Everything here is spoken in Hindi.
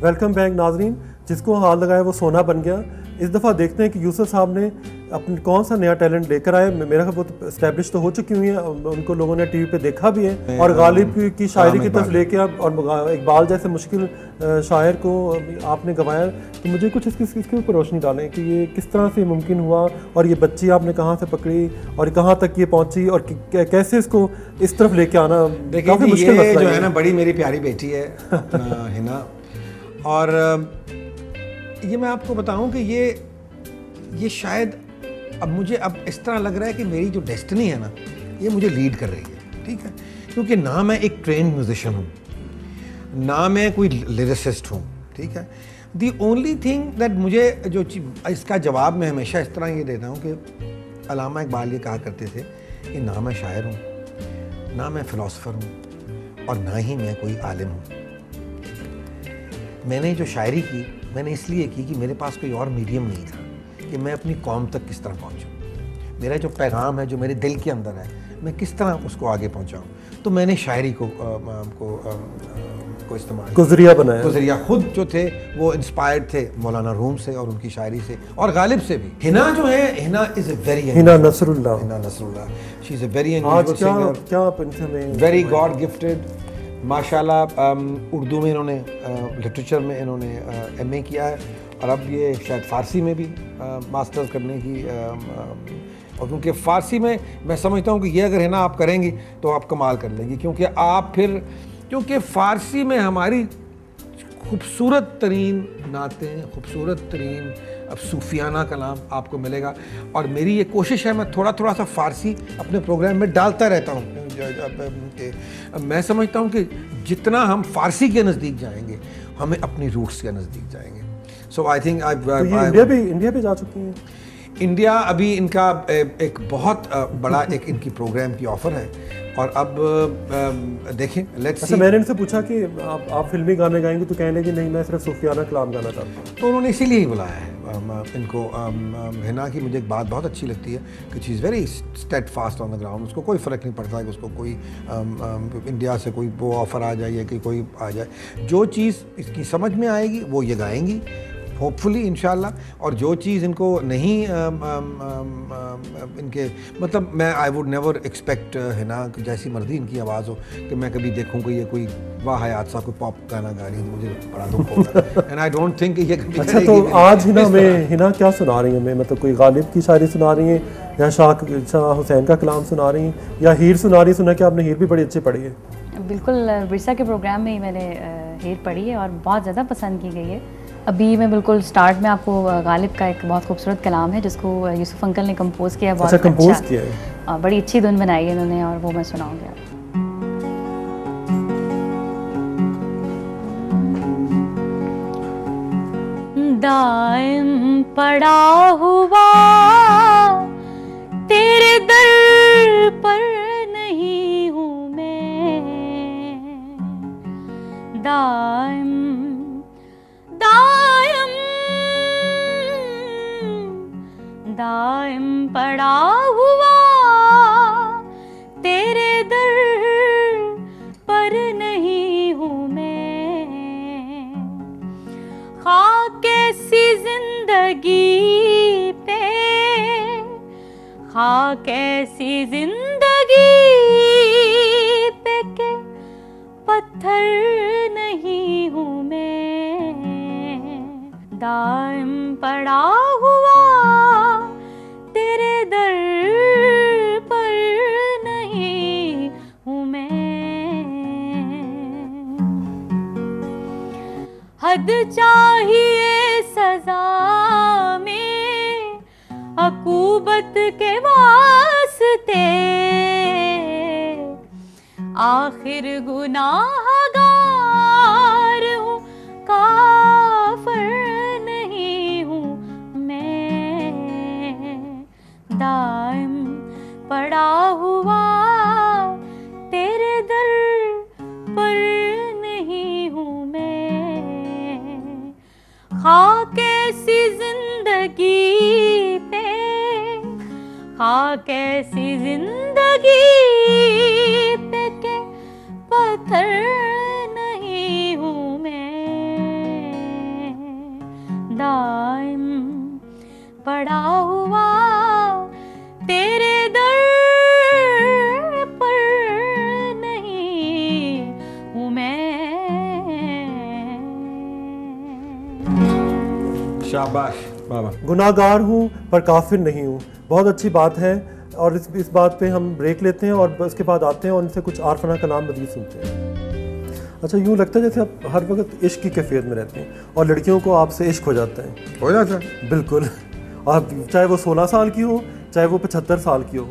वेलकम बैक नाजरीन, जिसको हाथ लगाया वो सोना बन गया। इस दफ़ा देखते हैं कि यूसुफ साहब ने अपने कौन सा नया टैलेंट लेकर आए। मेरा ख्याल बहुत इस्टेब्लिश तो हो चुकी हुई है, उनको लोगों ने टीवी पे देखा भी है और गालिब की शायरी की तरफ लेके आप और इकबाल जैसे मुश्किल शायर को आपने गवाया। तो मुझे कुछ इसके ऊपर रोशनी डालें कि ये किस तरह से मुमकिन हुआ और ये बच्ची आपने कहाँ से पकड़ी और कहाँ तक ये पहुँची और कैसे इसको इस तरफ लेके आना काफ़ी मुश्किल मसला जो है ना। बड़ी मेरी प्यारी बेटी है हिना, और ये मैं आपको बताऊं कि ये शायद अब मुझे इस तरह लग रहा है कि मेरी जो डेस्टिनी है ना, ये मुझे लीड कर रही है, ठीक है। क्योंकि ना मैं एक ट्रेंड म्यूजिशियन हूँ, ना मैं कोई लिरिसिस्ट हूँ, ठीक है। दी ओनली थिंग दैट मुझे जो इसका जवाब मैं हमेशा इस तरह ये देता हूँ कि अल्लामा इकबाल ये कहा करते थे कि ना मैं शायर हूँ, ना मैं फ़िलासफ़र हूँ और ना ही मैं कोई आलिम हूँ। मैंने जो शायरी की मैंने इसलिए की कि मेरे पास कोई और मीडियम नहीं था कि मैं अपनी कौम तक किस तरह पहुंचूं। मेरा जो पैगाम है, जो मेरे दिल के अंदर है, मैं किस तरह उसको आगे पहुंचाऊं। तो मैंने शायरी को इस्तेमाल गुज़रिया बनाया। गुज़रिया खुद जो थे वो इंस्पायर्ड थे मौलाना रूम से और उनकी शायरी से और गालिब से भी। हिना जो है, Hina is a very Hina Nasrullah, she is a very unusual singer, very god gifted माशाल्लाह। उर्दू में इन्होंने लिटरेचर में इन्होंने एमए किया है और अब ये शायद फ़ारसी में भी मास्टर्स करने की और क्योंकि फ़ारसी में मैं समझता हूँ कि ये अगर है ना आप करेंगी तो आप कमाल कर लेंगी, क्योंकि फ़ारसी में हमारी खूबसूरत तरीन नातें, खूबसूरत तरीन अब सूफियाना कलाम आपको मिलेगा। और मेरी ये कोशिश है मैं थोड़ा थोड़ा सा फ़ारसी अपने प्रोग्राम में डालता रहता हूँ। मैं समझता हूँ कि जितना हम फ़ारसी के नज़दीक जाएंगे हमें अपनी रूट्स के नज़दीक जाएंगे। सो आई थिंक इंडिया भी जा चुकी हैं। इंडिया अभी इनका एक बहुत बड़ा एक इनकी प्रोग्राम की ऑफ़र है और अब देखें लेट्स सी। मैंने इनसे पूछा कि आप फिल्मी गाने गाएंगे तो कहने कि नहीं मैं सिर्फ सूफियाना कलाम गाना चाहता हूँ, तो उन्होंने इसीलिए ही बुलाया है इनको। हिना की मुझे एक बात बहुत अच्छी लगती है कि she is very steadfast on the ground. उसको कोई फ़र्क नहीं पड़ता कि उसको कोई इंडिया से कोई वो ऑफ़र आ जाए या कि कोई आ जाए, जो चीज़ इसकी समझ में आएगी वो ये गाएंगी होपफुली इंशाल्लाह। और जो चीज़ इनको नहीं इनके मतलब मैं I would never expect Hina जैसी मर्जी इनकी आवाज़ हो कि मैं कभी देखूँ कि ये कोई वाह हयात सा कोई पॉप गाना गा रही है, मुझे बड़ा दुख होता है एंड आई डोंट थिंक ये कभी। अच्छा, तो आज हिना क्या सुना रही हैं? मैं मतलब कोई गालिब की शायरी सुना रही हैं या शाह हुसैन का कलाम सुना रही हैं या हीर सुना रही हैं? सुना कि आपने हीर भी बड़ी अच्छी पढ़ी है। बिल्कुल, विरसा के प्रोग्राम में ही मैंने हीर पढ़ी है और बहुत ज़्यादा पसंद की गई है। अभी मैं बिल्कुल स्टार्ट में आपको गालिब का एक बहुत खूबसूरत कलाम है जिसको यूसुफ अंकल ने कंपोज़ किया है। बहुत अच्छा कंपोज़ किया है, बड़ी अच्छी धुन बनाई है इन्होंने और वो मैं सुनाऊंगी आपको। दाइम पड़ा हुआ तेरे दर पर नहीं हूँ मैं, दाइम पड़ा हुआ तेरे दर पर नहीं हूँ मैं, खाके सी जिंदगी पे, खाके सी जिंदगी पे के पत्थर नहीं हूँ मैं, दाइम पड़ा हुआ तेरे दर पर नहीं हूँ मैं। हद चाहिए सजा में अकूबत के वास्ते, आखिर गुनाहगार हूँ काफिर नहीं हूँ मैं, दाइम पड़ा हुआ तेरे दर पर नहीं हूँ मैं, खाके सी जिंदगी पे, खाके सी जिंदगी पे के पत्थर नहीं हूँ मैं। शाबाश बाबा। गुनाहगार हूँ पर काफिर नहीं हूँ, बहुत अच्छी बात है। और इस बात पे हम ब्रेक लेते हैं और उसके बाद आते हैं और इनसे कुछ आरफना कलाम मज़ीद सुनते हैं। अच्छा, यूँ लगता है जैसे आप हर वक्त इश्क की कैफियत में रहते हैं और लड़कियों को आपसे इश्क हो जाता है। हो जाता है बिल्कुल, और चाहे वो 16 साल की हो चाहे वो 75 साल की हो।